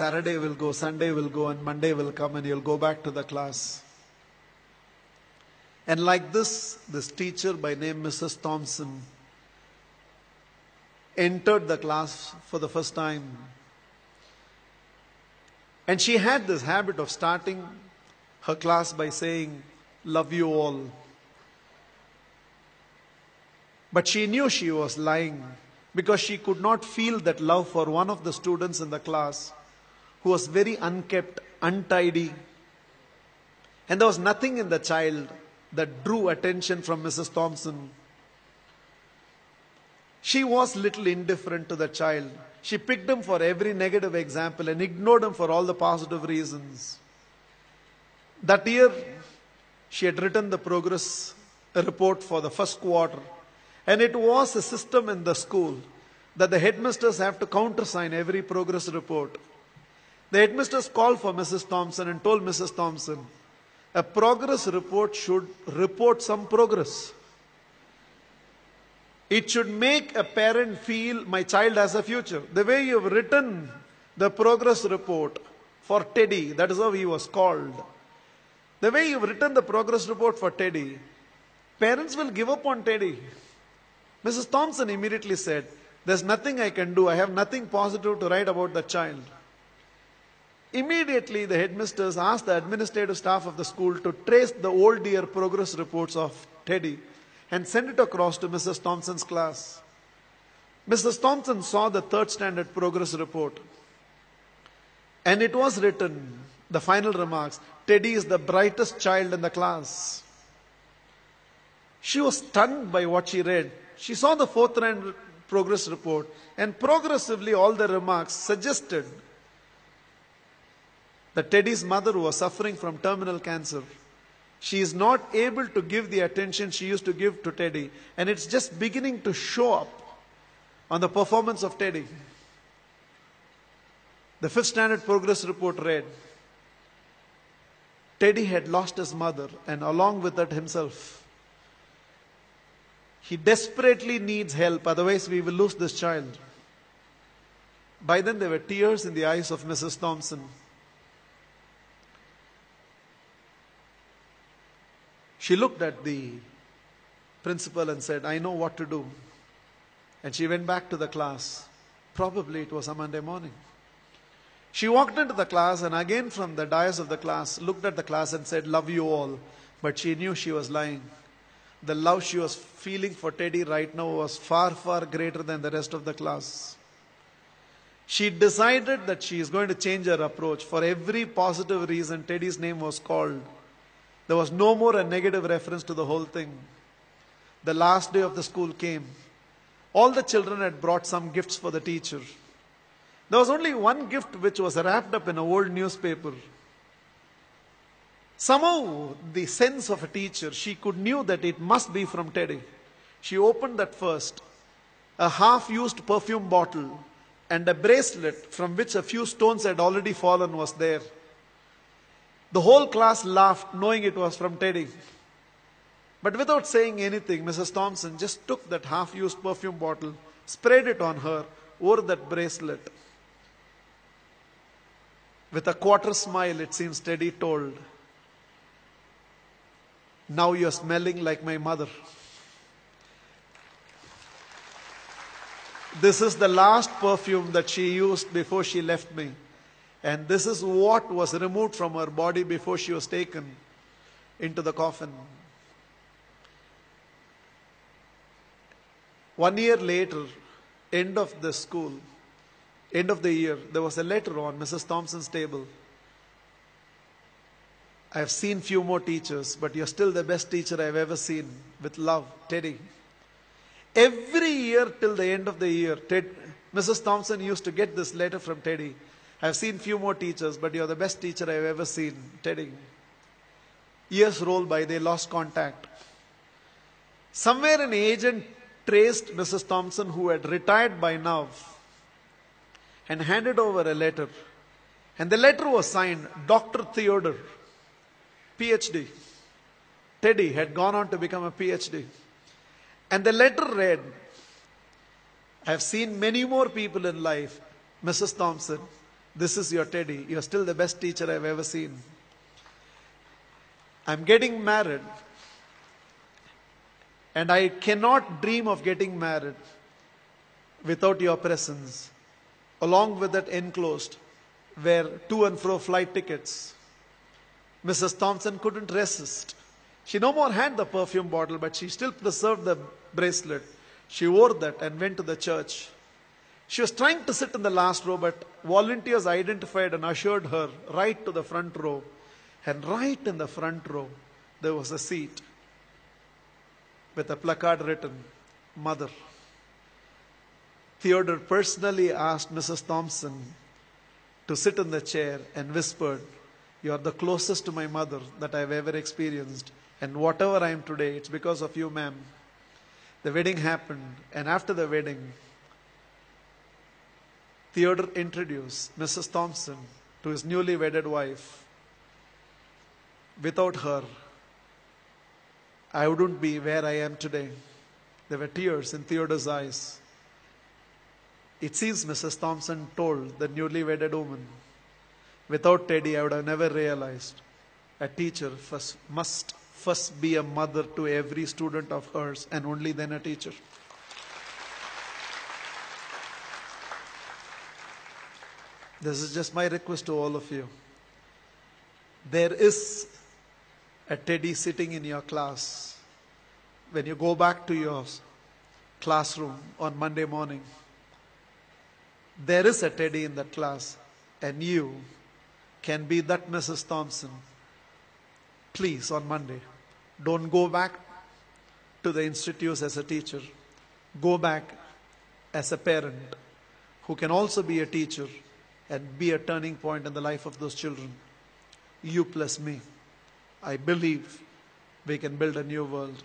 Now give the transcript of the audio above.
Saturday will go, Sunday will go, and Monday will come, and you'll go back to the class. And like this teacher by name Mrs. Thompson entered the class for the first time. And she had this habit of starting her class by saying, "Love you all." But she knew she was lying because she could not feel that love for one of the students in the class who was very unkept, untidy. And there was nothing in the child that drew attention from Mrs. Thompson. She was little indifferent to the child. She picked him for every negative example and ignored him for all the positive reasons. That year, she had written the progress report for the first quarter. And it was a system in the school that the headmasters have to countersign every progress report. The headmasters called for Mrs. Thompson and told Mrs. Thompson, a progress report should report some progress. It should make a parent feel my child has a future. The way you've written the progress report for Teddy, that is how he was called. The way you've written the progress report for Teddy, parents will give up on Teddy. Mrs. Thompson immediately said, there's nothing I can do. I have nothing positive to write about the child. Immediately, the headmasters asked the administrative staff of the school to trace the old year progress reports of Teddy and send it across to Mrs. Thompson's class. Mrs. Thompson saw the third standard progress report. And it was written, the final remarks, Teddy is the brightest child in the class. She was stunned by what she read. She saw the fourth round progress report, and progressively all the remarks suggested that Teddy's mother was suffering from terminal cancer. She is not able to give the attention she used to give to Teddy, and it's just beginning to show up on the performance of Teddy. The fifth standard progress report read, Teddy had lost his mother and along with that himself. He desperately needs help, otherwise we will lose this child. By then there were tears in the eyes of Mrs. Thompson. She looked at the principal and said, I know what to do. And she went back to the class. Probably it was a Monday morning. She walked into the class and again from the dais of the class, looked at the class and said, love you all. But she knew she was lying. The love she was feeling for Teddy right now was far, far greater than the rest of the class. She decided that she is going to change her approach. For every positive reason, Teddy's name was called. There was no more a negative reference to the whole thing. The last day of the school came. All the children had brought some gifts for the teacher. There was only one gift which was wrapped up in an old newspaper. Somehow, the sense of a teacher, she knew that it must be from Teddy. She opened that first. A half-used perfume bottle and a bracelet from which a few stones had already fallen was there. The whole class laughed, knowing it was from Teddy. But without saying anything, Mrs. Thompson just took that half-used perfume bottle, sprayed it on her, wore that bracelet. With a quarter smile, it seems Teddy told, now you're smelling like my mother. This is the last perfume that she used before she left me. And this is what was removed from her body before she was taken into the coffin. 1 year later, end of the school, end of the year, there was a letter on Mrs. Thompson's table. I have seen few more teachers, but you're still the best teacher I've ever seen. With love, Teddy. Every year till the end of the year, Mrs. Thompson used to get this letter from Teddy. I've seen few more teachers, but you're the best teacher I've ever seen, Teddy. Years rolled by, they lost contact. Somewhere an agent traced Mrs. Thompson, who had retired by now, and handed over a letter. And the letter was signed, Dr. Theodore, PhD. Teddy had gone on to become a PhD. And the letter read, I have seen many more people in life, Mrs. Thompson. This is your Teddy. You're still the best teacher I've ever seen. I'm getting married. And I cannot dream of getting married without your presence. Along with that enclosed were to and fro flight tickets. Mrs. Thompson couldn't resist. She no more had the perfume bottle, but she still preserved the bracelet. She wore that and went to the church. She was trying to sit in the last row, but volunteers identified and ushered her right to the front row. And right in the front row, there was a seat with a placard written, Mother. Theodore personally asked Mrs. Thompson to sit in the chair and whispered, "You are the closest to my mother that I've ever experienced. And whatever I am today, it's because of you, ma'am." The wedding happened, and after the wedding, Theodore introduced Mrs. Thompson to his newly wedded wife. Without her, I wouldn't be where I am today. There were tears in Theodore's eyes. It seems Mrs. Thompson told the newly wedded woman, "Without Teddy, I would have never realized a teacher must first be a mother to every student of hers, and only then a teacher." This is just my request to all of you. There is a Teddy sitting in your class. When you go back to your classroom on Monday morning, there is a Teddy in that class, and you can be that Mrs. Thompson. Please, on Monday, don't go back to the institutes as a teacher. Go back as a parent who can also be a teacher and be a turning point in the life of those children. You plus me. I believe we can build a new world.